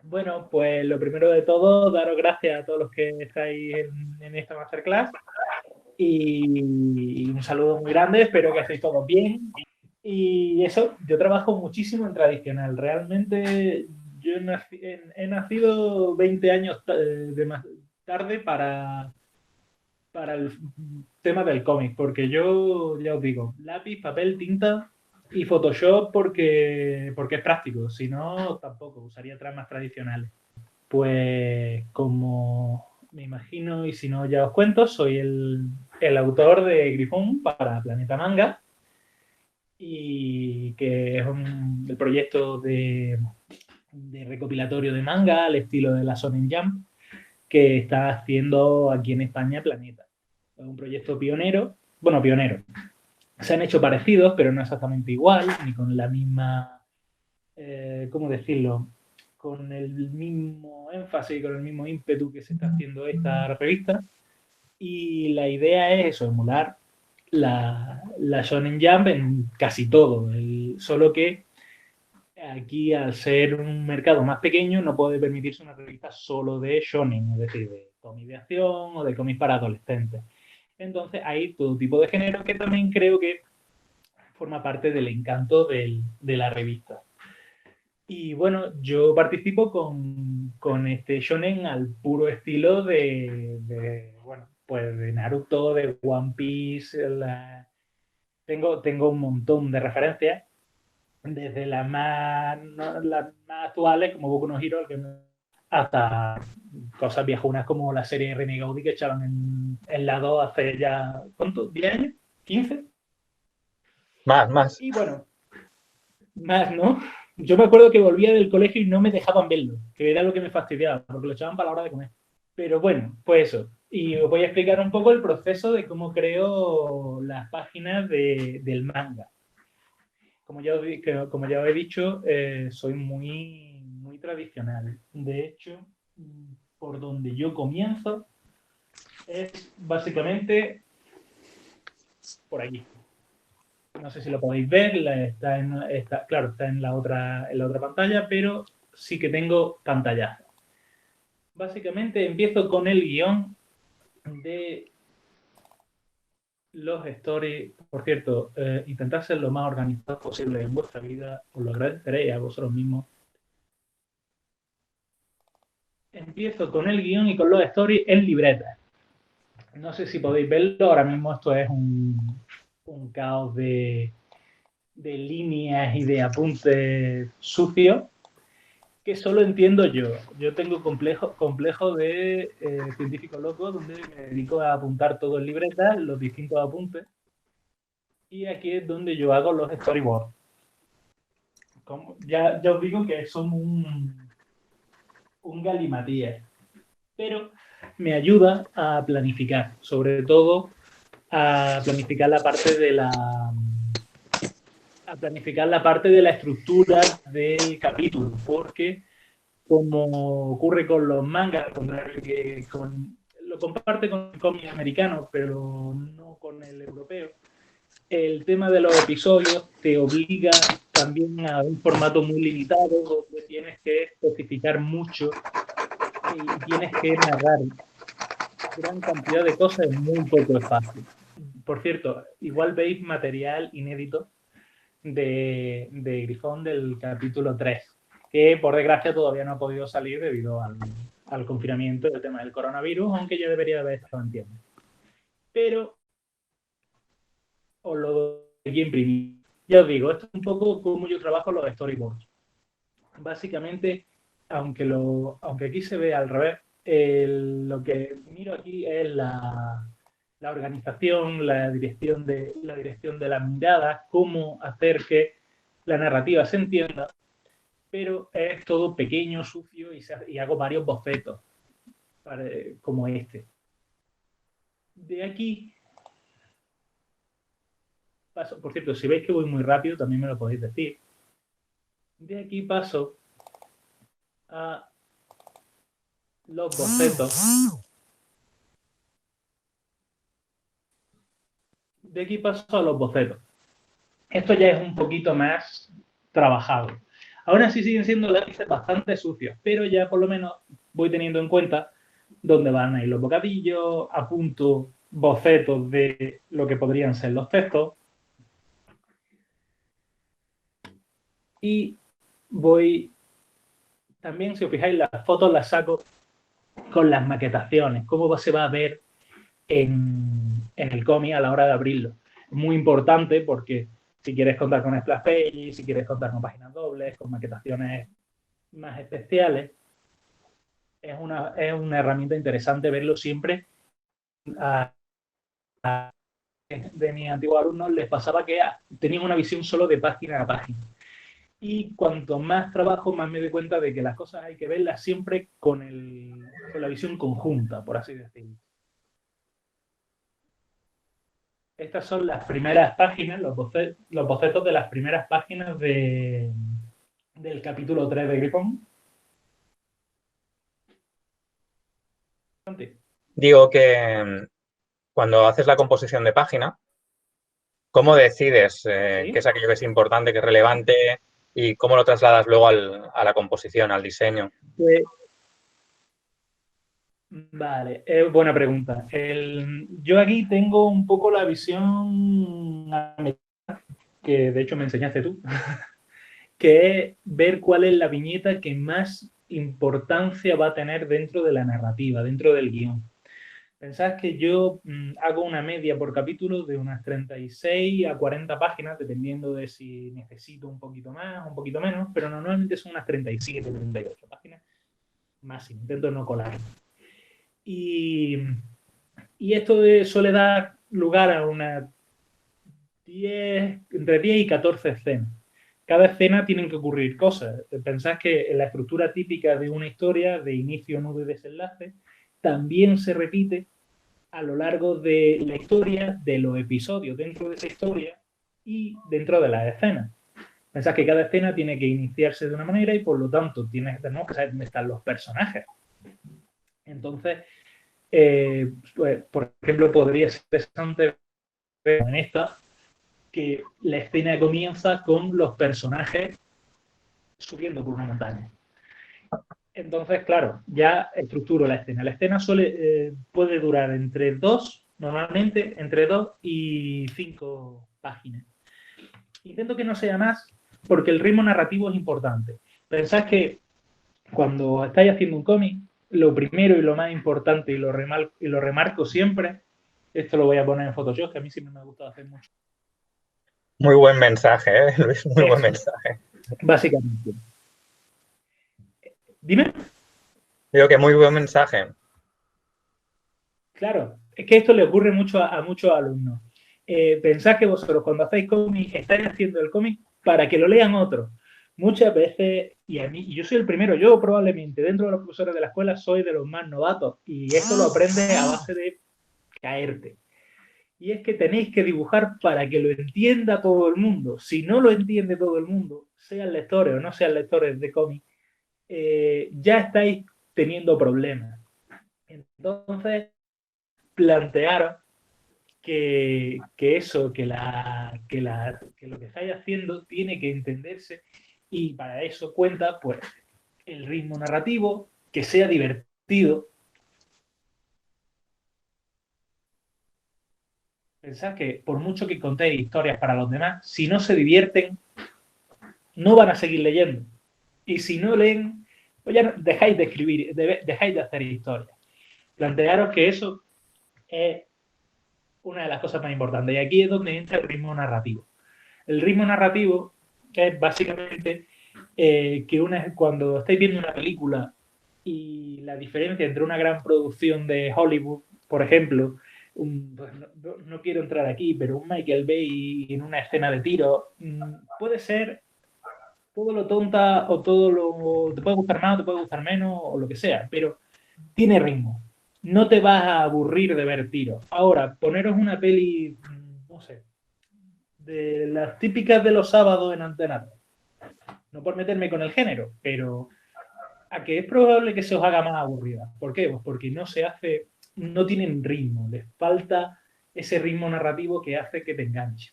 Bueno, pues lo primero de todo, daros gracias a todos los que estáis en esta masterclass y un saludo muy grande, espero que estéis todos bien. Y eso, yo trabajo muchísimo en tradicional. Realmente he nacido 20 años de más tarde para el tema del cómic, porque yo ya os digo, lápiz, papel, tinta y Photoshop porque es práctico, si no, tampoco usaría tramas tradicionales. Pues como me imagino, y si no ya os cuento, soy el autor de Grifón para Planeta Manga, y que es el proyecto de recopilatorio de manga al estilo de la Shonen Jump que está haciendo aquí en España Planeta. Es un proyecto pionero, bueno, pionero. Se han hecho parecidos, pero no exactamente igual, ni con la misma, ¿cómo decirlo? Con el mismo énfasis y con el mismo ímpetu que se está haciendo esta revista. Y la idea es eso, emular la Shonen Jump en casi todo. Solo que aquí, al ser un mercado más pequeño, no puede permitirse una revista solo de shonen, es decir, de cómics de acción o de cómics para adolescentes. Entonces hay todo tipo de género que también creo que forma parte del encanto de la revista. Y bueno, yo participo con este shonen al puro estilo bueno, pues de Naruto, de One Piece. Tengo un montón de referencias, desde las más actuales, como Boku no Hero, hasta cosas viejunas como la serie René Gaudí que echaban en la 2 hace ya, ¿cuánto? ¿10 años? ¿15? Más. Y bueno, más, ¿no? Yo me acuerdo que volvía del colegio y no me dejaban verlo, que era lo que me fastidiaba, porque lo echaban para la hora de comer. Pero bueno, pues eso. Y os voy a explicar un poco el proceso de cómo creo las páginas del manga. Como ya os he dicho, soy muy tradicional. De hecho, por donde yo comienzo es básicamente por aquí. No sé si lo podéis ver, claro, está en la otra pantalla, pero sí que tengo pantalla. Básicamente empiezo con el guión de los stories. Por cierto, intentad ser lo más organizados posible en vuestra vida, os lo agradeceréis a vosotros mismos. Empiezo con el guión y con los stories en libreta. No sé si podéis verlo, ahora mismo esto es un caos de líneas y de apuntes sucios que solo entiendo yo. Yo tengo complejo de científico loco, donde me dedico a apuntar todo en libreta, los distintos apuntes, y aquí es donde yo hago los storyboards. Ya os digo que son un galimatías, pero me ayuda a planificar, sobre todo a planificar la parte de la estructura del capítulo, porque como ocurre con los mangas, al contrario que lo comparte con el cómic americano, pero no con el europeo, el tema de los episodios te obliga también a un formato muy limitado, donde tienes que especificar mucho y tienes que narrar gran cantidad de cosas en muy poco espacio. Por cierto, igual veis material inédito de Grifón del capítulo 3, que por desgracia todavía no ha podido salir debido al confinamiento del tema del coronavirus, aunque ya debería haber estado en tiempo. Pero os lo doy aquí en primicia. Ya os digo, esto es un poco como yo trabajo los storyboards. Básicamente, aunque aquí se ve al revés, lo que miro aquí es la organización, la dirección de las miradas, cómo hacer que la narrativa se entienda, pero es todo pequeño, sucio, y hago varios bocetos como este. De aquí paso, por cierto, si veis que voy muy rápido, también me lo podéis decir. De aquí paso a los bocetos. De aquí paso a los bocetos. Esto ya es un poquito más trabajado. Aún así siguen siendo lápices bastante sucios, pero ya por lo menos voy teniendo en cuenta dónde van a ir los bocadillos, apunto bocetos de lo que podrían ser los textos y voy, también si os fijáis, las fotos las saco con las maquetaciones, cómo se va a ver en el cómic a la hora de abrirlo. Es muy importante porque si quieres contar con splash pages, si quieres contar con páginas dobles, con maquetaciones más especiales, es una herramienta interesante verlo siempre. De mis antiguos alumnos les pasaba que tenían una visión solo de página a página. Y cuanto más trabajo, más me doy cuenta de que las cosas hay que verlas siempre con la visión conjunta, por así decirlo. Estas son las primeras páginas, los bocetos de las primeras páginas del capítulo 3 de Gripón. Digo que cuando haces la composición de página, ¿cómo decides ¿Sí? qué es aquello que es importante, qué es relevante y cómo lo trasladas luego a la composición, al diseño? Pues, vale, es buena pregunta. Yo aquí tengo un poco la visión que de hecho me enseñaste tú, que es ver cuál es la viñeta que más importancia va a tener dentro de la narrativa, dentro del guión. Pensad que yo hago una media por capítulo de unas 36 a 40 páginas, dependiendo de si necesito un poquito más o un poquito menos, pero normalmente son unas 37, 38 páginas máximo, intento no colar. Y, y esto suele dar lugar a unas entre 10 y 14 escenas. Cada escena tienen que ocurrir cosas. Pensad que en la estructura típica de una historia, de inicio, nudo y desenlace, también se repite a lo largo de la historia, de los episodios dentro de esa historia y dentro de las escenas. Pensad que cada escena tiene que iniciarse de una manera y por lo tanto tenemos que saber dónde están los personajes. Entonces, pues, por ejemplo, podría ser interesante ver en esta que la escena comienza con los personajes subiendo por una montaña. Entonces, claro, ya estructuro la escena. La escena puede durar normalmente entre 2 y 5 páginas. Intento que no sea más porque el ritmo narrativo es importante. Pensad que cuando estáis haciendo un cómic, lo primero y lo más importante, y lo remarco siempre, esto lo voy a poner en Photoshop, que a mí siempre me ha gustado hacer mucho. Muy buen mensaje, ¿eh, Luis? Muy buen mensaje. Básicamente. Dime. Digo que muy buen mensaje. Claro, es que esto le ocurre mucho a muchos alumnos. Pensad que vosotros cuando hacéis cómic estáis haciendo el cómic para que lo lean otros. Muchas veces, y a mí, y yo soy el primero, yo probablemente dentro de los profesores de la escuela soy de los más novatos y esto lo aprendes a base de caerte. Y es que tenéis que dibujar para que lo entienda todo el mundo. Si no lo entiende todo el mundo, sean lectores o no sean lectores de cómic, ya estáis teniendo problemas. Entonces, plantearos que lo que estáis haciendo tiene que entenderse y para eso cuenta pues el ritmo narrativo, que sea divertido. Pensad que por mucho que contéis historias para los demás, si no se divierten, no van a seguir leyendo. Y si no leen, pues ya dejáis de escribir, dejáis de hacer historias. Plantearos que eso es una de las cosas más importantes. Y aquí es donde entra el ritmo narrativo. El ritmo narrativo es básicamente cuando estáis viendo una película y la diferencia entre una gran producción de Hollywood, por ejemplo, pues no quiero entrar aquí, pero un Michael Bay en una escena de tiro puede ser todo lo tonta o todo lo... te puede gustar más o te puede gustar menos o lo que sea, pero tiene ritmo. No te vas a aburrir de ver tiros. Ahora, poneros una peli, no sé, de las típicas de los sábados en Antena 3. No por meterme con el género, pero a que es probable que se os haga más aburrida. ¿Por qué? Pues porque no tienen ritmo, les falta ese ritmo narrativo que hace que te enganche.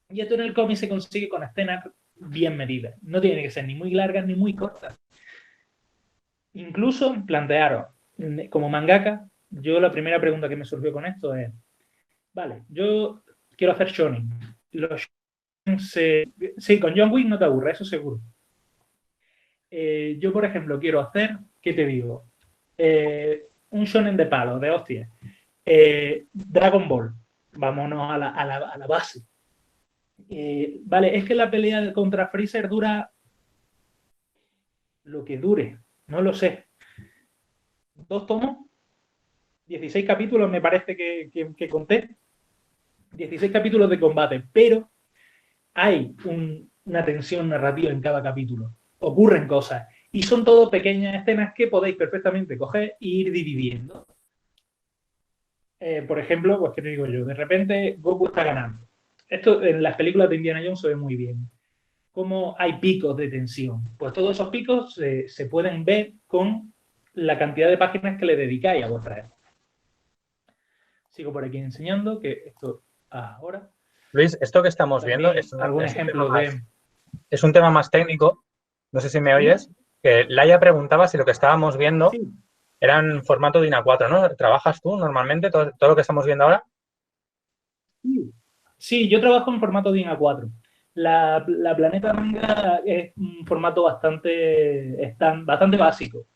Y esto en el cómic se consigue con escenas bien medidas. No tienen que ser ni muy largas ni muy cortas. Incluso plantearos, como mangaka, yo la primera pregunta que me surgió con esto es, vale, yo quiero hacer shonen. Los shonen sí, con John Wick no te aburre, eso seguro. Yo, por ejemplo, quiero hacer, ¿qué te digo? Un shonen de palos, de hostias. Dragon Ball. Vámonos a la base. Vale, es que la pelea contra Freezer dura lo que dure, no lo sé. 2 tomos, 16 capítulos me parece que conté. 16 capítulos de combate, pero hay una tensión narrativa en cada capítulo. Ocurren cosas. Y son todo pequeñas escenas que podéis perfectamente coger e ir dividiendo. Por ejemplo, pues, ¿qué te digo yo? De repente Goku está ganando. Esto en las películas de Indiana Jones se ve muy bien. Cómo hay picos de tensión. Pues todos esos picos se pueden ver con la cantidad de páginas que le dedicáis a vuestra época. Sigo por aquí enseñando, que esto ahora. Luis, esto que estamos viendo algún ejemplo de... Es un tema más técnico. No sé si me oyes. Que Laia preguntaba si lo que estábamos viendo era en formato DIN A4, ¿no? ¿Trabajas tú normalmente todo lo que estamos viendo ahora? Sí, yo trabajo en formato DIN A4. La Planeta Manga es un formato bastante básico.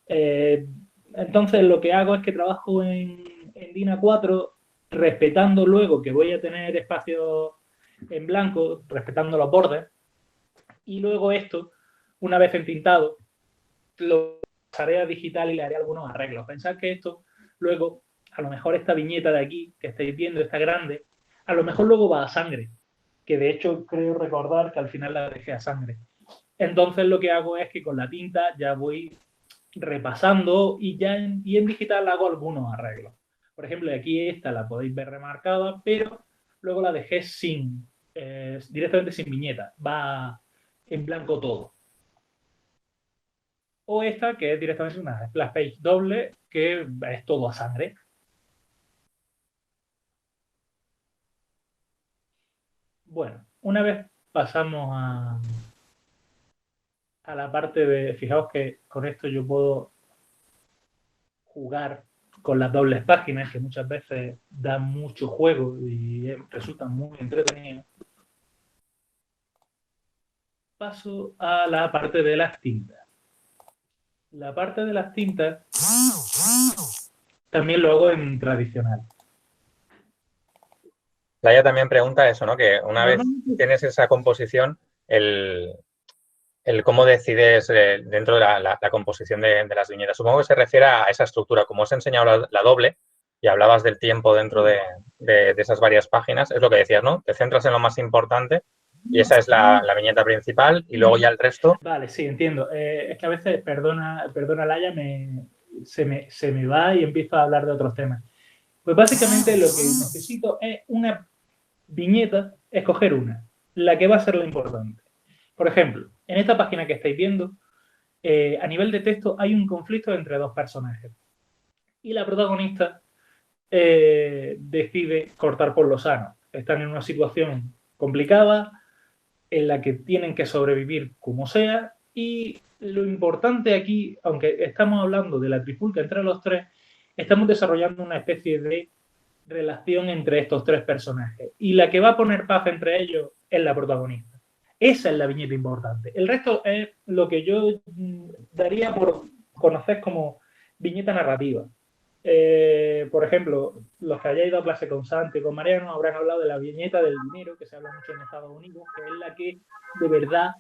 Entonces, lo que hago es que trabajo en DIN A4, respetando luego que voy a tener espacio en blanco, respetando los bordes, y luego esto, una vez entintado, lo pasaré a digital y le haré algunos arreglos. Pensad que esto, luego, a lo mejor esta viñeta de aquí, que estáis viendo, esta grande, a lo mejor luego va a sangre, que de hecho creo recordar que al final la dejé a sangre. Entonces lo que hago es que con la tinta ya voy repasando y en digital hago algunos arreglos. Por ejemplo, aquí esta la podéis ver remarcada, pero luego la dejé directamente sin viñeta, va en blanco todo. O esta que es directamente una splash page doble, que es todo a sangre. Bueno, una vez pasamos a la parte de, fijaos que con esto yo puedo jugar con las dobles páginas, que muchas veces dan mucho juego y resultan muy entretenidos. Paso a la parte de las tintas. La parte de las tintas también lo hago en tradicional. Laia también pregunta eso, ¿no? Que una vez tienes esa composición, el cómo decides dentro de la composición de las viñetas. Supongo que se refiere a esa estructura. Como os he enseñado la doble y hablabas del tiempo dentro de esas varias páginas, es lo que decías, ¿no? Te centras en lo más importante y esa es la viñeta principal y luego ya el resto. Vale, sí, entiendo. Es que a veces, perdona Laia, se me va y empiezo a hablar de otros temas. Pues básicamente lo que necesito es una viñeta, escoger una, la que va a ser lo importante. Por ejemplo, en esta página que estáis viendo, a nivel de texto hay un conflicto entre dos personajes. Y la protagonista decide cortar por lo sano. Están en una situación complicada en la que tienen que sobrevivir como sea y lo importante aquí, aunque estamos hablando de la trifulca entre los tres, estamos desarrollando una especie de relación entre estos tres personajes y la que va a poner paz entre ellos es la protagonista. Esa es la viñeta importante. El resto es lo que yo daría por conocer como viñeta narrativa. Por ejemplo, los que hayáis dado clase con Santi y con Mariano habrán hablado de la viñeta del dinero, que se habla mucho en Estados Unidos, que es la que de verdad,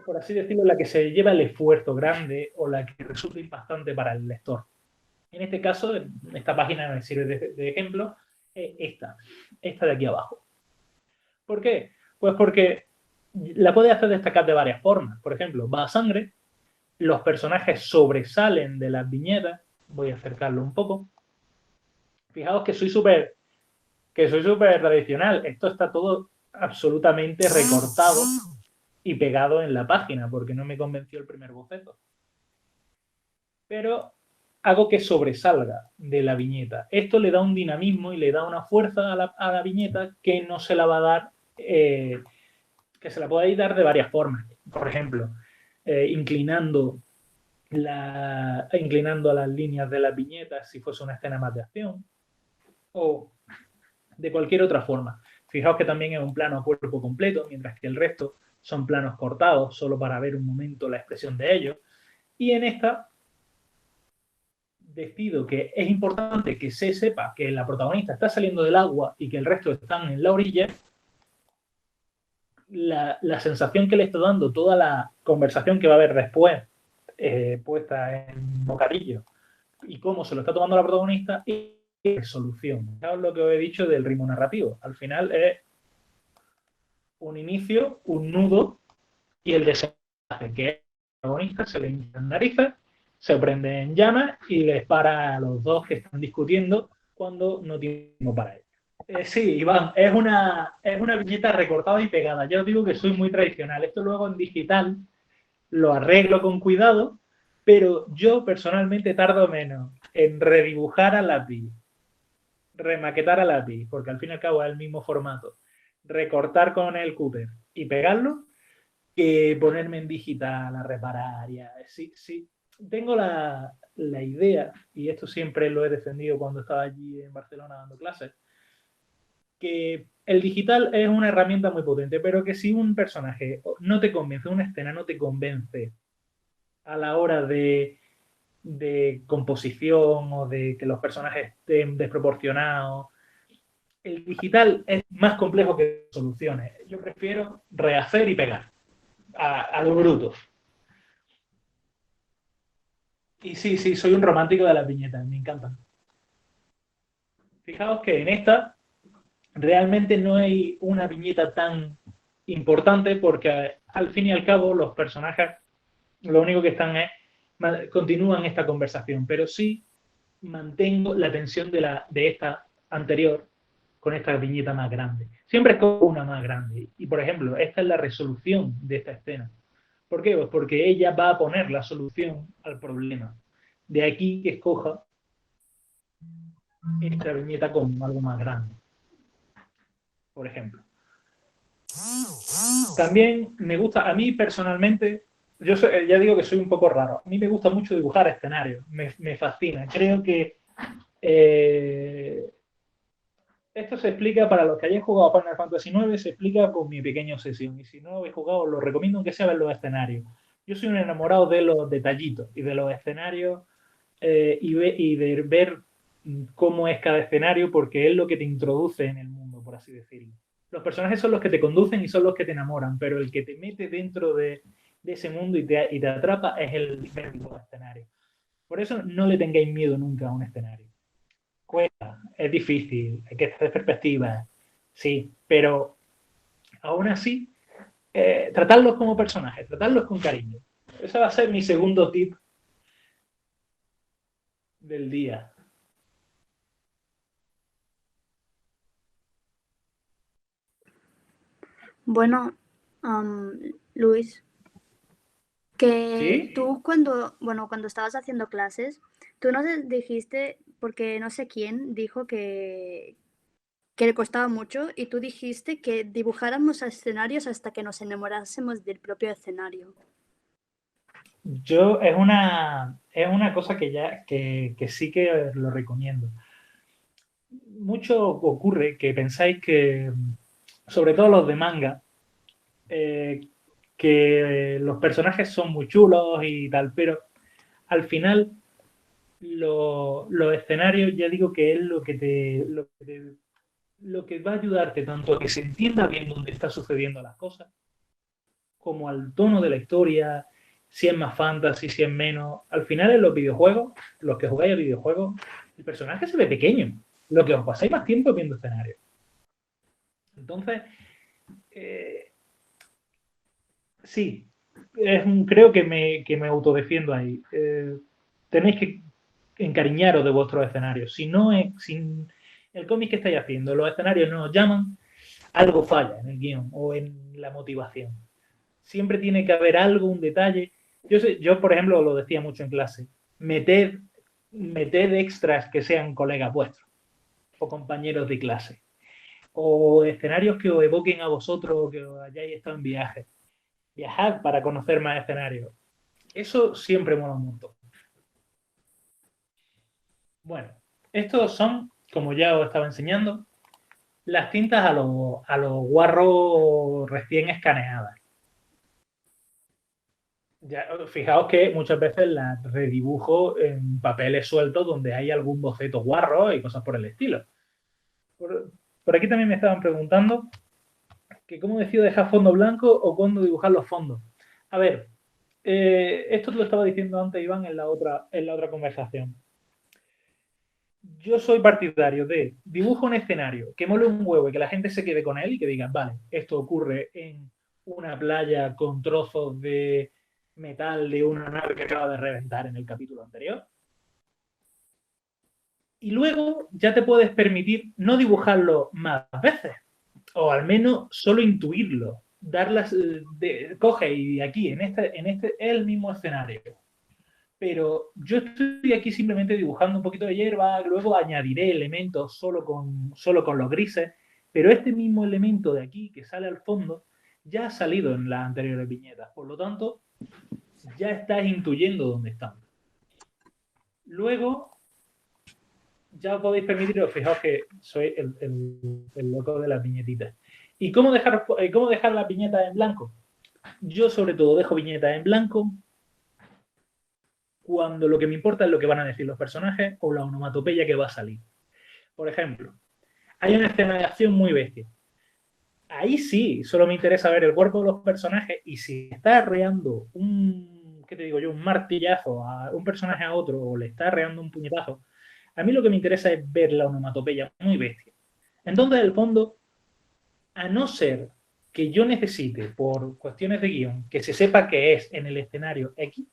por así decirlo, la que se lleva el esfuerzo grande o la que resulta impactante para el lector. En este caso, esta página me sirve de ejemplo, esta de aquí abajo. ¿Por qué? Pues porque la puedes hacer destacar de varias formas. Por ejemplo, va a sangre, los personajes sobresalen de las viñetas. Voy a acercarlo un poco. Fijaos que soy súper tradicional. Esto está todo absolutamente recortado y pegado en la página porque no me convenció el primer boceto. Pero hago que sobresalga de la viñeta. Esto le da un dinamismo y le da una fuerza a la viñeta que no se la va a dar que se la podéis dar de varias formas. Por ejemplo, inclinando a las líneas de las viñetas si fuese una escena más de acción, o de cualquier otra forma. Fijaos que también es un plano a cuerpo completo, mientras que el resto son planos cortados, solo para ver un momento la expresión de ellos. Y en esta decido que es importante que se sepa que la protagonista está saliendo del agua y que el resto están en la orilla. La sensación que le está dando toda la conversación que va a haber después, puesta en bocadillo, y cómo se lo está tomando la protagonista, y resolución. Fijaos lo que os he dicho del ritmo narrativo. Al final es un inicio, un nudo y el desenlace, que es el protagonista se le hinchan narices, se prende en llamas y les para a los dos que están discutiendo cuando no tienen tiempo para ello. Sí, Iván, es una viñeta recortada y pegada. Ya os digo que soy muy tradicional. Esto luego en digital lo arreglo con cuidado, pero yo personalmente tardo menos en redibujar a lápiz, remaquetar a lápiz, porque al fin y al cabo es el mismo formato, recortar con el cúter y pegarlo, que ponerme en digital a reparar. Sí, sí. Tengo la idea, y esto siempre lo he defendido cuando estaba allí en Barcelona dando clases, que el digital es una herramienta muy potente, pero que si un personaje no te convence, una escena no te convence a la hora de composición o de que los personajes estén desproporcionados, el digital es más complejo que soluciones. Yo prefiero rehacer y pegar a lo bruto. Y sí, sí, soy un romántico de las viñetas, me encantan. Fijaos que en esta realmente no hay una viñeta tan importante porque al fin y al cabo los personajes lo único que están es continúan esta conversación, pero sí mantengo la tensión de esta anterior con esta viñeta más grande. Siempre es con una más grande. Y por ejemplo, esta es la resolución de esta escena. ¿Por qué? Pues porque ella va a poner la solución al problema. De aquí que escoja esta viñeta con algo más grande, por ejemplo. También me gusta, a mí personalmente, ya digo que soy un poco raro, a mí me gusta mucho dibujar escenarios, me fascina. Creo que esto se explica, para los que hayan jugado a Final Fantasy IX, se explica con mi pequeña obsesión. Y si no habéis jugado, os lo recomiendo aunque sea ver los escenarios. Yo soy un enamorado de los detallitos y de los escenarios, y de ver cómo es cada escenario, porque es lo que te introduce en el mundo, por así decirlo. Los personajes son los que te conducen y son los que te enamoran, pero el que te mete dentro de ese mundo y te atrapa es el ver los escenarios. Por eso no le tengáis miedo nunca a un escenario. Cuesta, es difícil, hay que hacer perspectiva, sí, pero aún así, tratarlos como personajes, tratarlos con cariño. Ese va a ser mi segundo tip del día. Bueno, Luis, que ¿Sí? tú cuando estabas haciendo clases, tú nos dijiste, porque no sé quién dijo que le costaba mucho y tú dijiste que dibujáramos escenarios hasta que nos enamorásemos del propio escenario. Es una cosa que sí que lo recomiendo. Mucho ocurre que pensáis que, sobre todo los de manga, que los personajes son muy chulos y tal, pero al final los escenarios, ya digo que es lo que va a ayudarte tanto a que se entienda bien dónde está sucediendo las cosas, como al tono de la historia, si es más fantasy, si es menos. Al final en los videojuegos, los que jugáis a videojuegos, el personaje se ve pequeño. Lo que os pasáis más tiempo viendo escenarios. Entonces, sí, creo que me autodefiendo ahí. Tenéis que encariñaros de vuestros escenarios. Si no es, sin el cómic que estáis haciendo, los escenarios no os llaman, algo falla en el guión o en la motivación. Siempre tiene que haber algo, un detalle. Yo, por ejemplo, lo decía mucho en clase, meted extras que sean colegas vuestros o compañeros de clase. o escenarios que os evoquen a vosotros o que os hayáis estado en viaje. Viajad para conocer más escenarios. Eso siempre mola un montón. Bueno, estos son, como ya os estaba enseñando, las cintas a los guarros recién escaneadas. Ya, fijaos que muchas veces las redibujo en papeles sueltos donde hay algún boceto guarro y cosas por el estilo. Por aquí también me estaban preguntando que cómo decido dejar fondo blanco o cuándo dibujar los fondos. A ver, esto te lo estaba diciendo antes, Iván, en la otra conversación. Yo soy partidario de dibujo un escenario que mole un huevo y que la gente se quede con él y que digan, vale, esto ocurre en una playa con trozos de metal de una nave que acaba de reventar en el capítulo anterior. Y luego ya te puedes permitir no dibujarlo más veces, o al menos solo intuirlo. Coge y aquí, en este es el mismo escenario. Pero yo estoy aquí simplemente dibujando un poquito de hierba, luego añadiré elementos solo con los grises, pero este mismo elemento de aquí que sale al fondo ya ha salido en las anteriores viñetas, por lo tanto ya estás intuyendo dónde están. Luego ya os podéis permitiros, fijaos que soy el loco de las viñetitas. ¿Y cómo dejar las viñetas en blanco? Yo sobre todo dejo viñetas en blanco cuando lo que me importa es lo que van a decir los personajes o la onomatopeya que va a salir. Por ejemplo, hay una escena de acción muy bestia. Ahí sí, solo me interesa ver el cuerpo de los personajes y si está arreando un martillazo a un personaje a otro o le está arreando un puñetazo, a mí lo que me interesa es ver la onomatopeya muy bestia. Entonces, en el fondo, a no ser que yo necesite, por cuestiones de guión, que se sepa que es en el escenario X,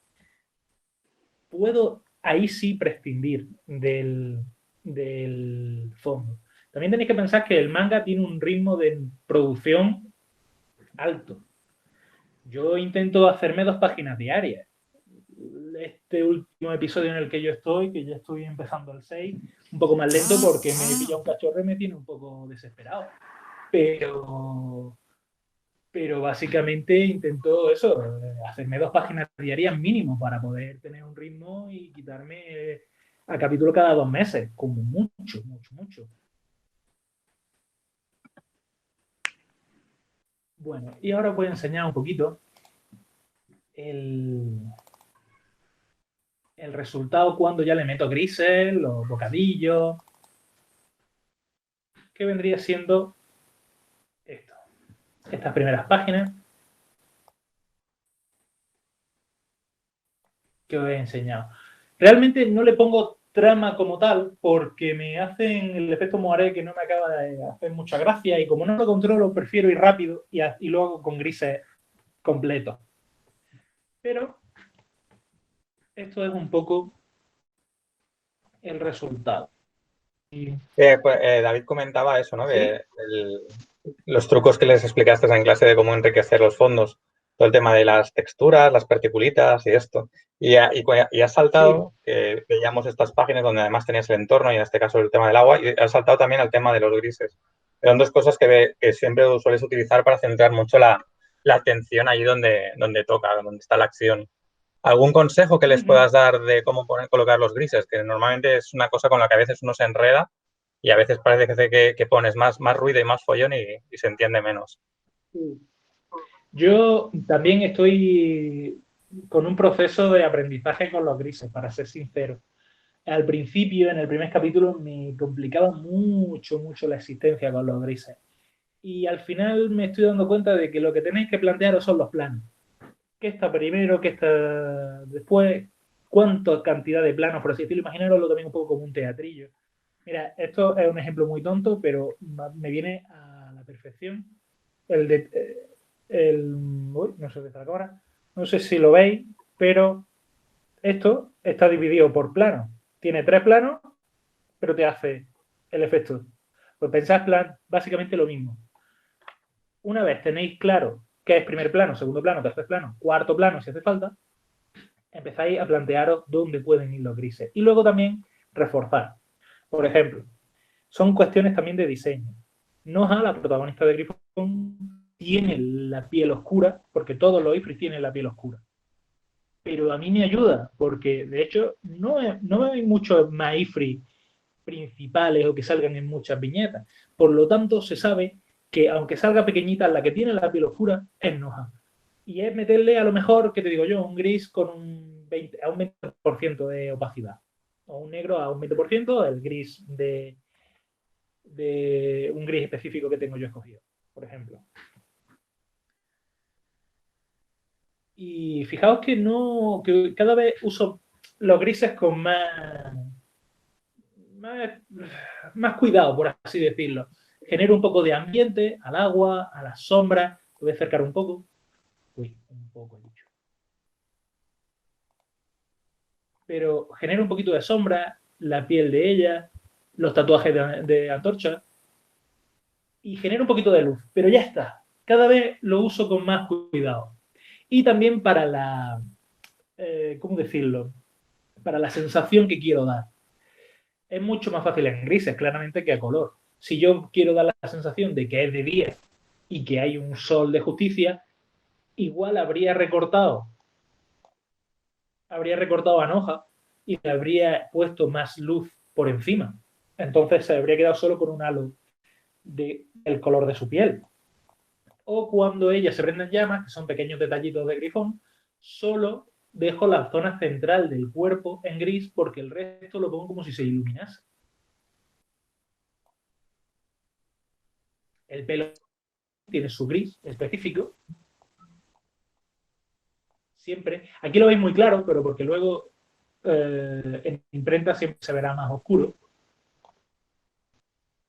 puedo ahí sí prescindir del fondo. También tenéis que pensar que el manga tiene un ritmo de producción alto. Yo intento hacerme 2 páginas diarias. Este último episodio en el que yo estoy, que ya estoy empezando el 6, un poco más lento porque me pilla un cachorro y me tiene un poco desesperado. Pero básicamente intento eso, hacerme 2 páginas diarias mínimo para poder tener un ritmo y quitarme a capítulo cada 2 meses, como mucho, mucho, mucho. Bueno, y ahora os voy a enseñar un poquito el resultado cuando ya le meto grises, los bocadillos, que vendría siendo esto. Estas primeras páginas que os he enseñado. Realmente no le pongo trama como tal porque me hacen el efecto Moiré que no me acaba de hacer mucha gracia y como no lo controlo prefiero ir rápido y lo hago con grises completos. Pero esto es un poco el resultado. David comentaba eso, ¿no? ¿Sí? Que los trucos que les explicaste en clase de cómo enriquecer los fondos, todo el tema de las texturas, las particulitas y esto. Y has saltado, sí, que veíamos estas páginas donde además tenías el entorno y en este caso el tema del agua, y has saltado también al tema de los grises. Eran 2 cosas que siempre sueles utilizar para centrar mucho la atención ahí donde toca, donde está la acción. ¿Algún consejo que les puedas dar de cómo colocar los grises? Que normalmente es una cosa con la que a veces uno se enreda y a veces parece que pones más ruido y más follón y se entiende menos. Yo también estoy con un proceso de aprendizaje con los grises, para ser sincero. Al principio, en el primer capítulo, me complicaba mucho, mucho la existencia con los grises. Y al final me estoy dando cuenta de que lo que tenéis que plantearos son los planos. ¿Qué está primero? ¿Qué está después? ¿Cuánta cantidad de planos, por así decirlo? Imaginaroslo también un poco como un teatrillo. Mira, esto es un ejemplo muy tonto, pero me viene a la perfección. Uy, no sé dónde está la cámara. No sé si lo veis, pero esto está dividido por planos. Tiene 3 planos, pero te hace el efecto. Pues pensad básicamente lo mismo. Una vez tenéis claro qué es primer plano, segundo plano, tercer plano, cuarto plano, si hace falta, empezáis a plantearos dónde pueden ir los grises. Y luego también reforzar. Por ejemplo, son cuestiones también de diseño. Noha, la protagonista de Grifón, tiene la piel oscura, porque todos los Ifrit tienen la piel oscura. Pero a mí me ayuda, porque de hecho no hay muchos Maifri principales o que salgan en muchas viñetas. Por lo tanto, se sabe que aunque salga pequeñita, la que tiene la piel oscura es Noha. Y es meterle a lo mejor, ¿qué te digo yo? Un gris con a un 20% de opacidad. O un negro a un 20%, el gris de un gris específico que tengo yo escogido, por ejemplo. Y fijaos que que cada vez uso los grises con más cuidado, por así decirlo. Genero un poco de ambiente al agua, a las sombras. Voy a acercar un poco. Uy, un poco mucho. Pero genero un poquito de sombra, la piel de ella, los tatuajes de Antorcha. Y genero un poquito de luz. Pero ya está. Cada vez lo uso con más cuidado. Y también para ¿cómo decirlo? Para la sensación que quiero dar. Es mucho más fácil en grises, claramente, que a color. Si yo quiero dar la sensación de que es de día y que hay un sol de justicia, igual habría recortado a Noja y le habría puesto más luz por encima. Entonces se habría quedado solo con un halo del color de su piel. O cuando ella se prende en llamas, que son pequeños detallitos de Grifón, solo dejo la zona central del cuerpo en gris porque el resto lo pongo como si se iluminase. El pelo tiene su gris específico. Siempre. Aquí lo veis muy claro, pero porque luego en imprenta siempre se verá más oscuro.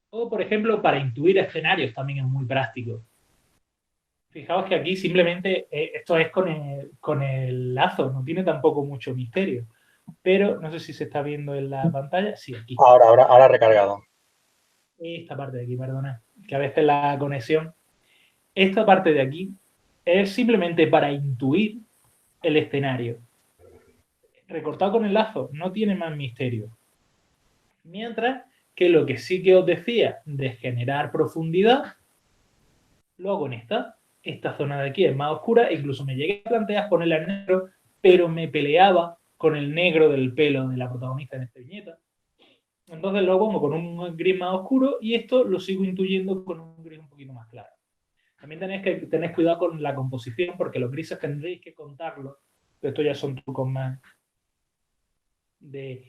O, por ejemplo, para intuir escenarios también es muy práctico. Fijaos que aquí simplemente esto es con el lazo, no tiene tampoco mucho misterio. Pero no sé si se está viendo en la pantalla. Sí, aquí. Ahora recargado. Esta parte de aquí, perdona, que a veces la conexión. Esta parte de aquí es simplemente para intuir el escenario. Recortado con el lazo, no tiene más misterio. Mientras que lo que sí que os decía de generar profundidad, lo hago en esta zona de aquí es más oscura, incluso me llegué a plantear ponerla en negro, pero me peleaba con el negro del pelo de la protagonista en esta viñeta. Entonces lo pongo con un gris más oscuro y esto lo sigo intuyendo con un gris un poquito más claro. También tenéis que tener cuidado con la composición porque los grises tendréis que contarlos, pero esto ya son trucos más de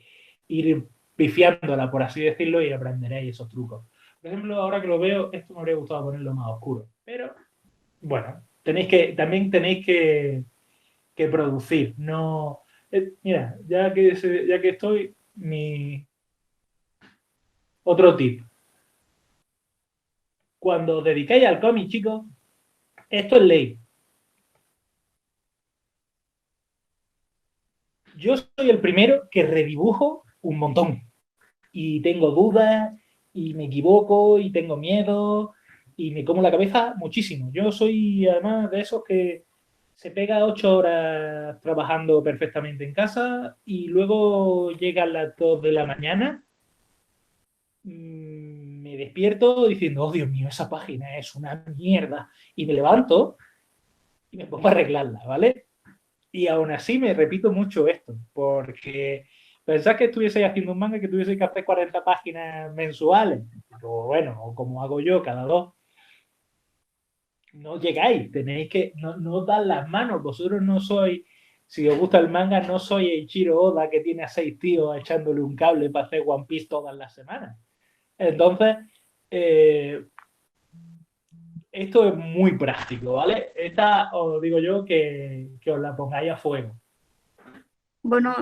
ir pifiándola, por así decirlo, y aprenderéis esos trucos. Por ejemplo, ahora que lo veo, esto me habría gustado ponerlo más oscuro, pero bueno, también tenéis que producir, no... mira, ya que estoy, otro tip. Cuando os dedicáis al cómic, chicos, esto es ley. Yo soy el primero que redibujo un montón. Y tengo dudas, y me equivoco, y tengo miedo, y me como la cabeza muchísimo. Yo soy, además, de esos que se pega 8 horas trabajando perfectamente en casa y luego llegan las 2 de la mañana, me despierto diciendo, oh Dios mío, esa página es una mierda. Y me levanto y me pongo a arreglarla, ¿vale? Y aún así me repito mucho esto, porque pensás que estuvieseis haciendo un manga que tuvieseis que hacer 40 páginas mensuales, o bueno, o como hago yo cada 2, no llegáis, tenéis que, no os dan las manos, vosotros no sois, si os gusta el manga, no sois Eiichiro Oda que tiene a 6 tíos echándole un cable para hacer One Piece todas las semanas. Entonces, esto es muy práctico, ¿vale? Esta os digo yo que os la pongáis a fuego. Bueno,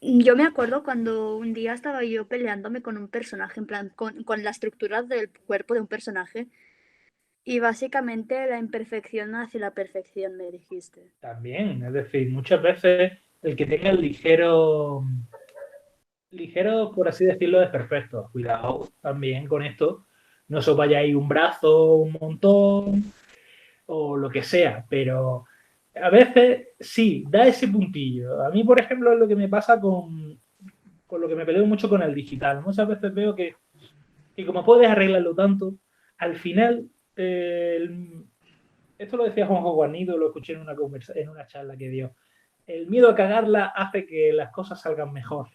yo me acuerdo cuando un día estaba yo peleándome con un personaje, en plan, con la estructura del cuerpo de un personaje. Y básicamente la imperfección hace la perfección, me dijiste. También, es decir, muchas veces el que tenga el ligero, por así decirlo, desperfecto. Cuidado también con esto. No os vayáis un brazo, un montón, o lo que sea, pero a veces sí, da ese puntillo. A mí, por ejemplo, es lo que me pasa con lo que me peleo mucho con el digital. Muchas veces veo que que como puedes arreglarlo tanto, al final, esto lo decía Juanjo Guarnido, lo escuché en una charla que dio, el miedo a cagarla hace que las cosas salgan mejor.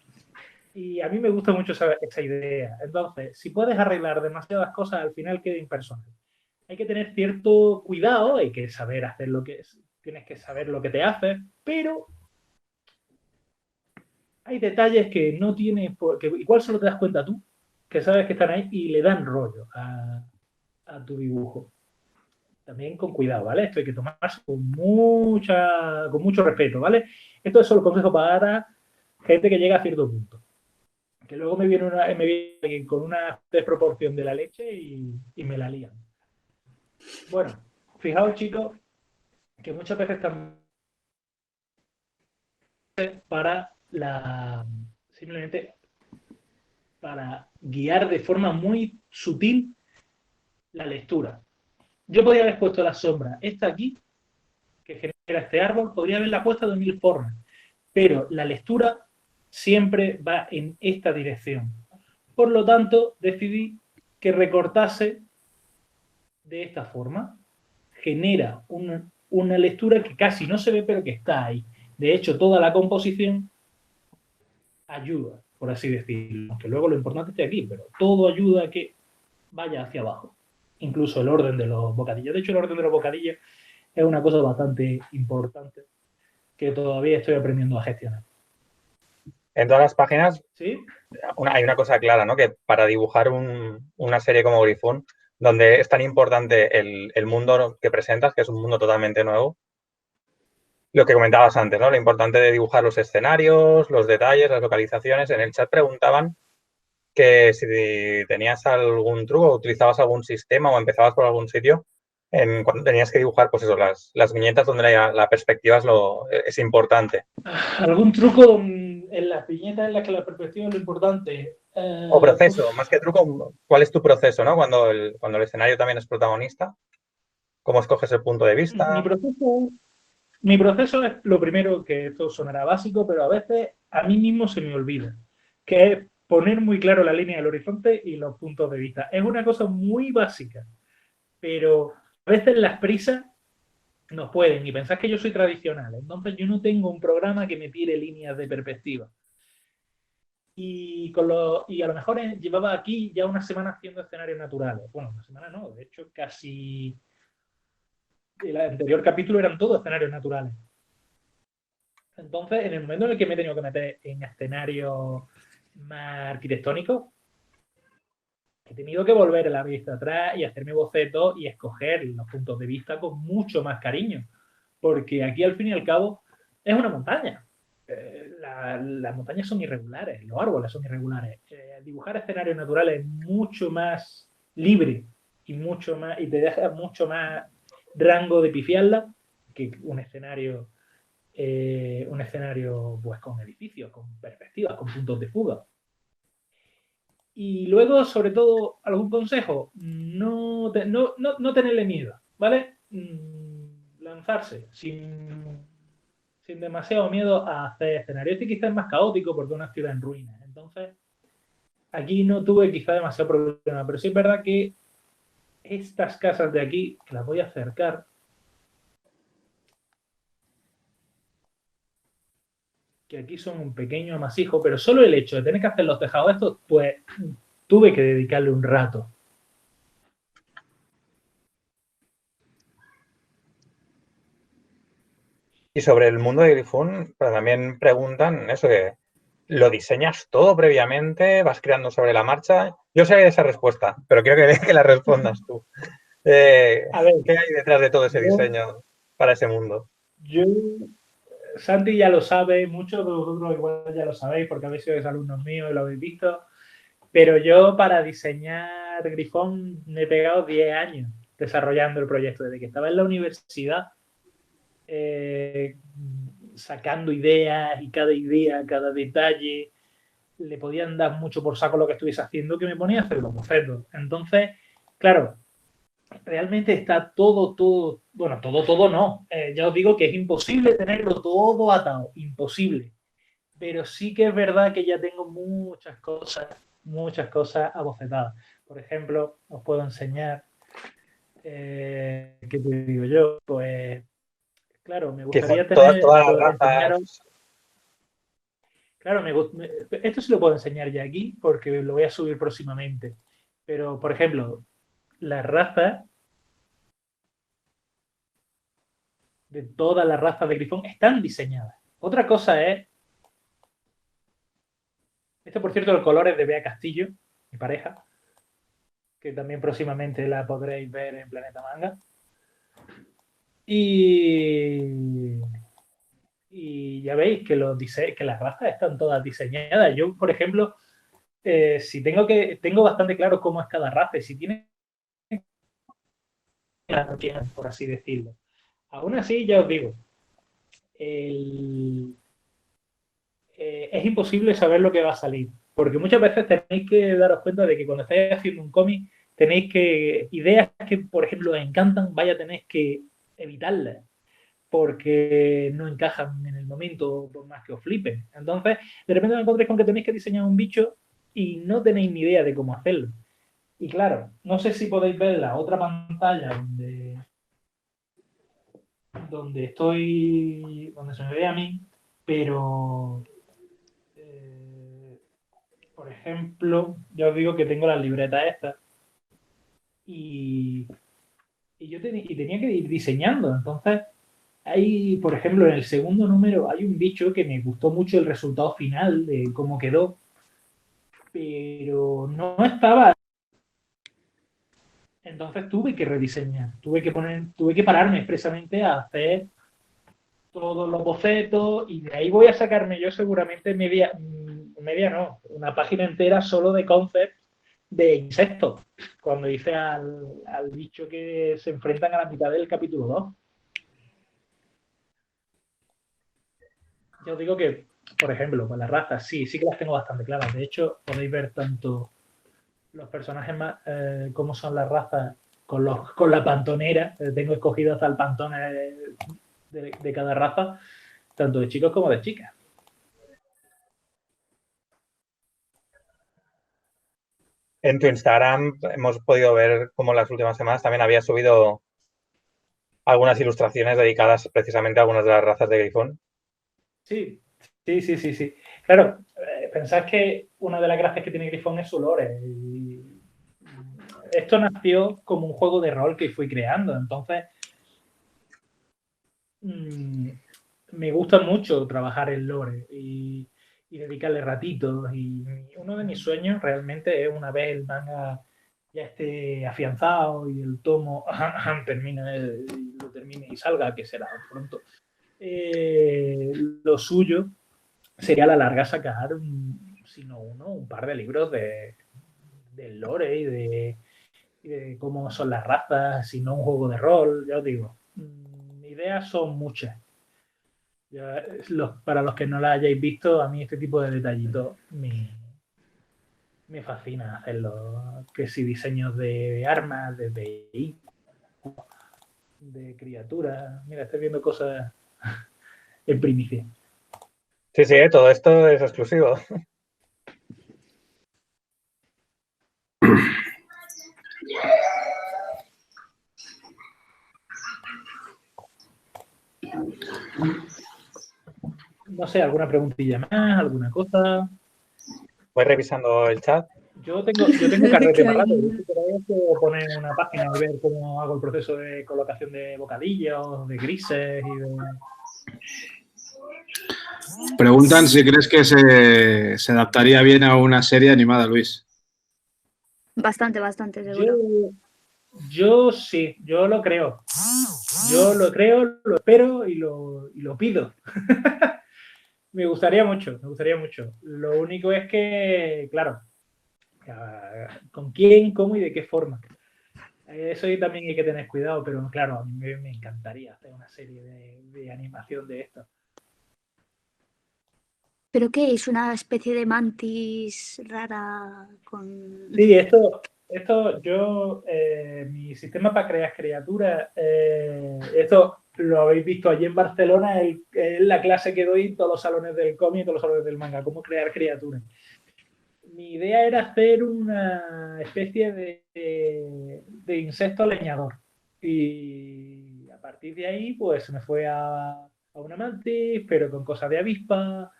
Y a mí me gusta mucho esa idea. Entonces, si puedes arreglar demasiadas cosas, al final queda impersonal. Hay que tener cierto cuidado, hay que saber hacer lo que es, tienes que saber lo que te hace, pero hay detalles que no tienes, que igual solo te das cuenta tú, que sabes que están ahí y le dan rollo a tu dibujo. También con cuidado, ¿vale? Esto hay que tomarse con mucho respeto, ¿vale? Esto es solo consejo para gente que llega a cierto punto. Que luego me viene alguien con una desproporción de la leche y me la lían. Bueno, fijaos, chicos, que muchas veces también para simplemente para guiar de forma muy sutil la lectura. Yo podría haber puesto la sombra, esta aquí, que genera este árbol, podría haberla puesto de 1000 formas, pero la lectura siempre va en esta dirección. Por lo tanto, decidí que recortase de esta forma. Genera una lectura que casi no se ve, pero que está ahí. De hecho, toda la composición ayuda, por así decirlo. Aunque luego lo importante esté aquí, pero todo ayuda a que vaya hacia abajo. Incluso el orden de los bocadillos. De hecho, el orden de los bocadillos es una cosa bastante importante que todavía estoy aprendiendo a gestionar. En todas las páginas ¿Sí? hay una cosa clara, ¿no? Que para dibujar una serie como Grifón, donde es tan importante el mundo que presentas, que es un mundo totalmente nuevo, lo que comentabas antes, ¿no? Lo importante de dibujar los escenarios, los detalles, las localizaciones. En el chat preguntaban que si tenías algún truco, utilizabas algún sistema o empezabas por algún sitio cuando tenías que dibujar, pues eso, las viñetas donde la perspectiva es importante. ¿Algún truco en las viñetas en las que la perspectiva es lo importante? O proceso, más que truco, ¿cuál es tu proceso, ¿no? Cuando el escenario también es protagonista, ¿cómo escoges el punto de vista? Mi proceso es lo primero, que esto sonará básico, pero a veces a mí mismo se me olvida, que es poner muy claro la línea del horizonte y los puntos de vista. Es una cosa muy básica, pero a veces las prisas nos pueden, y pensás que yo soy tradicional, entonces yo no tengo un programa que me tire líneas de perspectiva. Y a lo mejor llevaba aquí ya una semana haciendo escenarios naturales. Bueno, una semana no, de hecho casi el anterior capítulo eran todos escenarios naturales. Entonces, en el momento en el que me he tenido que meter en escenarios más arquitectónicos, he tenido que volver a la vista atrás y hacerme bocetos y escoger los puntos de vista con mucho más cariño. Porque aquí, al fin y al cabo, es una montaña. Las montañas son irregulares, los árboles son irregulares. Dibujar escenarios naturales es mucho más libre y te deja mucho más rango de pifiarla que un escenario pues con edificios, con perspectivas, con puntos de fuga. Y luego, sobre todo, algún consejo, no tenerle miedo, ¿vale? Lanzarse sin demasiado miedo a hacer escenarios. Este quizás es más caótico porque es una ciudad en ruinas. Entonces, aquí no tuve quizá demasiado problema, pero sí es verdad que estas casas de aquí, que las voy a acercar, que aquí son un pequeño amasijo, pero solo el hecho de tener que hacer los tejados estos, pues tuve que dedicarle un rato. Y sobre el mundo de Grifón, pues también preguntan eso que ¿lo diseñas todo previamente? ¿Vas creando sobre la marcha? Yo sé esa respuesta, pero quiero que la respondas tú. A ver, ¿qué hay detrás de todo ese diseño para ese mundo? Santi ya lo sabe, muchos de vosotros igual ya lo sabéis porque habéis sido alumnos míos y lo habéis visto, pero yo para diseñar Grifón me he pegado 10 años desarrollando el proyecto. Desde que estaba en la universidad, sacando ideas y cada idea, cada detalle, le podían dar mucho por saco lo que estuviese haciendo, que me ponía a hacer los bocetos. Entonces, claro, realmente está todo no. Ya os digo que es imposible tenerlo todo atado, imposible. Pero sí que es verdad que ya tengo muchas cosas abocetadas. Por ejemplo, os puedo enseñar, ¿qué te digo yo? Pues, claro, me gustaría tener, todas las enseñaros. razas. Claro, esto sí lo puedo enseñar ya aquí porque lo voy a subir próximamente. Pero, por ejemplo, las razas, de todas las razas de grifón, están diseñadas. Otra cosa es, esto por cierto, el color es de Bea Castillo, mi pareja, que también próximamente la podréis ver en Planeta Manga. Y ya veis que, que las razas están todas diseñadas. Yo, por ejemplo, si tengo bastante claro cómo es cada raza, si tiene, por así decirlo. Aún así, ya os digo, es imposible saber lo que va a salir, porque muchas veces tenéis que daros cuenta de que cuando estáis haciendo un cómic, tenéis que, ideas que, por ejemplo, os encantan, tenéis que evitarlas, porque no encajan en el momento, por más que os flipen. Entonces, de repente me encontréis con que tenéis que diseñar un bicho y no tenéis ni idea de cómo hacerlo. Y claro, no sé si podéis ver la otra pantalla donde se me ve a mí, pero por ejemplo, ya os digo que tengo las libretas estas y, tenía que ir diseñando. Entonces, hay, por ejemplo, en el segundo número hay un bicho que me gustó mucho el resultado final de cómo quedó, pero no estaba. Entonces tuve que rediseñar, tuve que pararme expresamente a hacer todos los bocetos y de ahí voy a sacarme yo seguramente media no, una página entera solo de concepts de insectos, cuando hice al bicho que se enfrentan a la mitad del capítulo 2. Yo os digo que, por ejemplo, con las razas, sí que las tengo bastante claras. De hecho, podéis ver tanto los personajes más, cómo son las razas con la pantonera. Tengo escogido hasta el pantón de cada raza, tanto de chicos como de chicas. En tu Instagram hemos podido ver cómo las últimas semanas también había subido algunas ilustraciones dedicadas precisamente a algunas de las razas de grifón. Sí. Claro, pensad que una de las gracias que tiene Grifón es su lore. Y esto nació como un juego de rol que fui creando. Entonces, me gusta mucho trabajar el lore y dedicarle ratitos. Y uno de mis sueños realmente es una vez el manga ya esté afianzado y el tomo lo termine y salga, que será pronto. Lo suyo sería a la larga sacar, si no uno, un par de libros del lore y de cómo son las razas, si no un juego de rol, ya os digo. Ideas son muchas. Para los que no la hayáis visto, a mí este tipo de detallitos me fascina hacerlo. Que si diseños de armas, de vehículos, de criaturas. Mira, estoy viendo cosas en primicia. Sí, todo esto es exclusivo. No sé, alguna preguntilla más, alguna cosa. Voy revisando el chat. Yo tengo carrete para rato. Puedo poner una página y ver cómo hago el proceso de colocación de bocadillos, de grises y de... Preguntan si crees que se adaptaría bien a una serie animada, Luis. Bastante, seguro. Yo sí, yo lo creo. Yo lo creo, lo espero y lo pido. Me gustaría mucho. Lo único es que, claro, ¿con quién, cómo y de qué forma? Eso también hay que tener cuidado, pero claro, a mí me encantaría hacer una serie de animación de esto. ¿Pero qué es? ¿Una especie de mantis rara con...? Sí, esto yo, mi sistema para crear criaturas, esto lo habéis visto allí en Barcelona, es la clase que doy en todos los salones del cómic y todos los salones del manga, cómo crear criaturas. mi idea era hacer una especie de insecto leñador. Y a partir de ahí, pues me fue a una mantis, pero con cosas de avispa.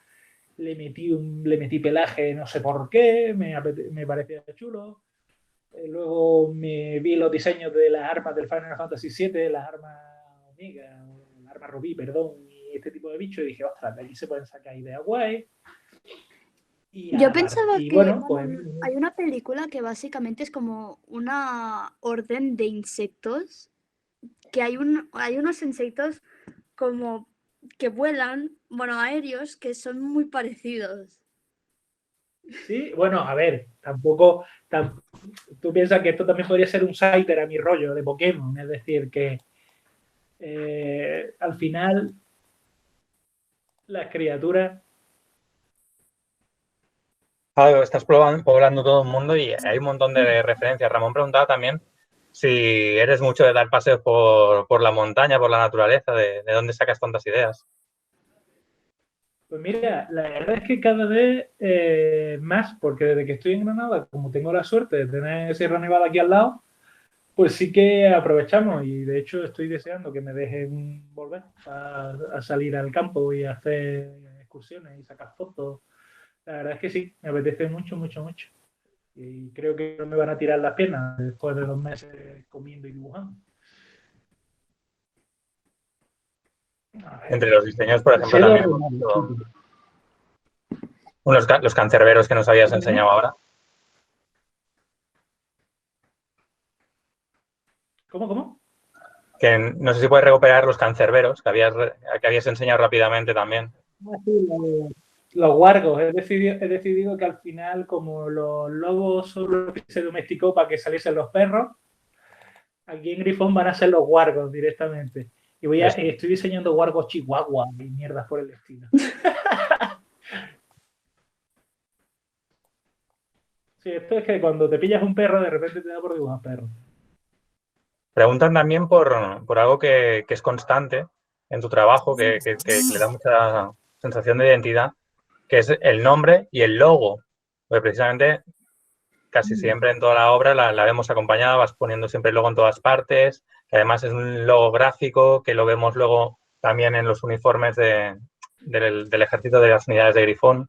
Le metí pelaje, no sé por qué, me parecía chulo. Luego me vi los diseños de las armas del Final Fantasy VII, las armas Omega, o las armas Rubí, perdón, y este tipo de bichos, y dije, ostras, de aquí se pueden sacar ideas guay. Yo pensaba que bueno, pues, hay una película que básicamente es como una orden de insectos, que hay unos insectos como que vuelan, bueno, aéreos, que son muy parecidos. sí, bueno, a ver, tampoco, tú piensas que esto también podría ser un Scyther a mi rollo de Pokémon, es decir, que al final las criaturas... Claro, estás poblando todo el mundo y hay un montón de referencias. Ramón preguntaba también si eres mucho de dar paseos por la montaña, por la naturaleza, de dónde sacas tantas ideas. Pues mira, la verdad es que cada vez más, porque desde que estoy en Granada, como tengo la suerte de tener Sierra Nevada aquí al lado, pues sí que aprovechamos y de hecho estoy deseando que me dejen volver a salir al campo y a hacer excursiones y sacar fotos. La verdad es que sí, me apetece mucho, mucho, mucho. Y creo que no me van a tirar las piernas después de 2 meses comiendo y dibujando. Entre los diseños, por ejemplo, también los cancerberos que nos habías enseñado ahora. ¿Cómo? Que no sé si puedes recuperar los cancerberos que habías enseñado rápidamente también. Los wargos. He decidido que al final, como los lobos son los que se domesticó para que saliesen los perros, aquí en Grifón van a ser los wargos directamente. Y estoy diseñando wargos chihuahua y mierdas por el estilo. Sí, esto es que cuando te pillas un perro, de repente te da por dibujar perros. Preguntan también por algo que es constante en tu trabajo, que le da mucha sensación de identidad, que es el nombre y el logo. Porque precisamente casi siempre en toda la obra la vemos acompañada, vas poniendo siempre el logo en todas partes, que además es un logo gráfico, que lo vemos luego también en los uniformes del ejército de las unidades de Grifón.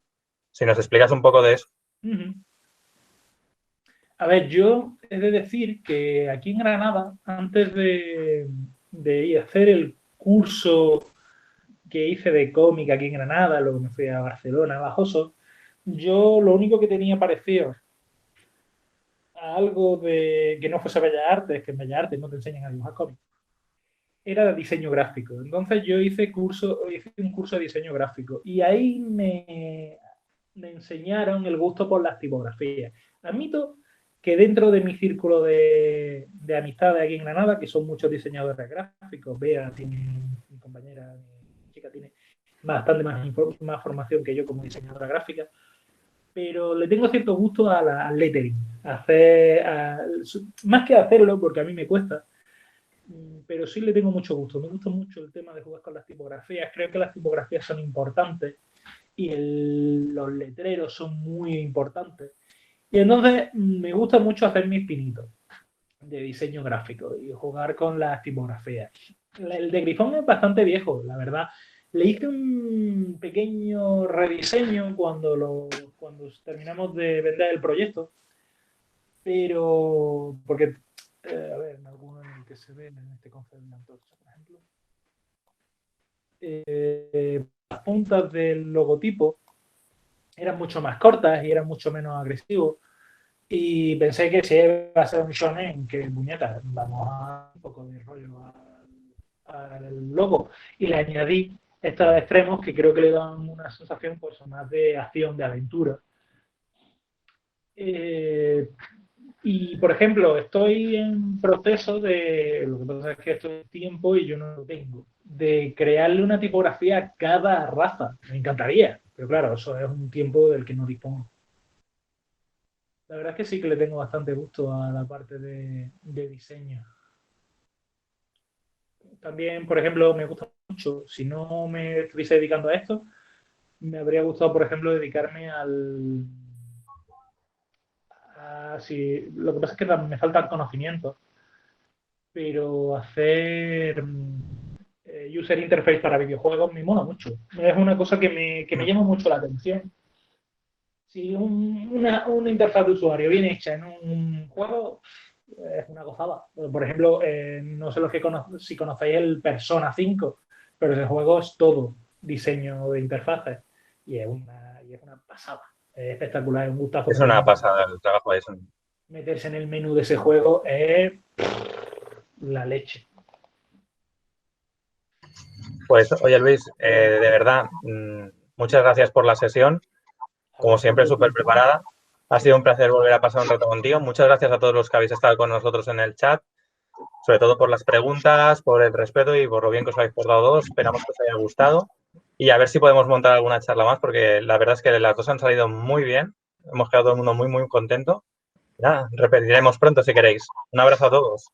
Si nos explicas un poco de eso. A ver, yo he de decir que aquí en Granada, antes de ir a hacer el curso que hice de cómic aquí en Granada, luego me fui a Barcelona, a Bajoso, yo lo único que tenía parecido a algo de que no fuese Bellas Artes, que en Bellas Artes no te enseñan a dibujar cómics, era diseño gráfico. Entonces yo hice un curso de diseño gráfico y ahí me enseñaron el gusto por las tipografías. Admito que dentro de mi círculo de amistades aquí en Granada, que son muchos diseñadores gráficos, Bea tiene, mi compañera, mi chica tiene bastante más formación que yo como diseñadora gráfica, pero le tengo cierto gusto al lettering, más que hacerlo, porque a mí me cuesta, pero sí le tengo mucho gusto. Me gusta mucho el tema de jugar con las tipografías. Creo que las tipografías son importantes y los letreros son muy importantes. Y entonces me gusta mucho hacer mis pinitos de diseño gráfico y jugar con las tipografías. El de Grifón es bastante viejo, la verdad. Le hice un pequeño rediseño cuando terminamos de vender el proyecto, pero porque, a ver, en alguno en el que se ve en este concepto de antorcha, por ejemplo, las puntas del logotipo eran mucho más cortas y eran mucho menos agresivos. Y pensé que si iba a ser un shonen, que puñetas, vamos a un poco de rollo al logo. Y le añadí estos extremos que creo que le dan una sensación pues, más de acción, de aventura. Y, por ejemplo, estoy en proceso de, lo que pasa es que esto es tiempo y yo no lo tengo, de crearle una tipografía a cada raza. Me encantaría, pero claro, eso es un tiempo del que no dispongo. La verdad es que sí que le tengo bastante gusto a la parte de diseño. También, por ejemplo, me gusta mucho, si no me estuviese dedicando a esto, me habría gustado, por ejemplo, dedicarme Sí, lo que pasa es que me falta el conocimiento, pero hacer user interface para videojuegos me mola mucho. Es una cosa que me llama mucho la atención. Si una interfaz de usuario bien hecha en un juego es una gozada. Por ejemplo, no sé si conocéis el Persona 5, pero ese juego es todo diseño de interfaces y es una pasada. Es espectacular, es un gustazo. Es una pasada el trabajo de eso. Meterse en el menú de ese juego es la leche. Pues, oye Luis, de verdad, muchas gracias por la sesión. Como siempre, súper preparada. Ha sido un placer volver a pasar un rato contigo. Muchas gracias a todos los que habéis estado con nosotros en el chat, sobre todo por las preguntas, por el respeto y por lo bien que os habéis portado todos. Esperamos que os haya gustado y a ver si podemos montar alguna charla más, porque la verdad es que las dos han salido muy bien. Hemos quedado todo el mundo muy, muy contento. Nada, repetiremos pronto si queréis. Un abrazo a todos.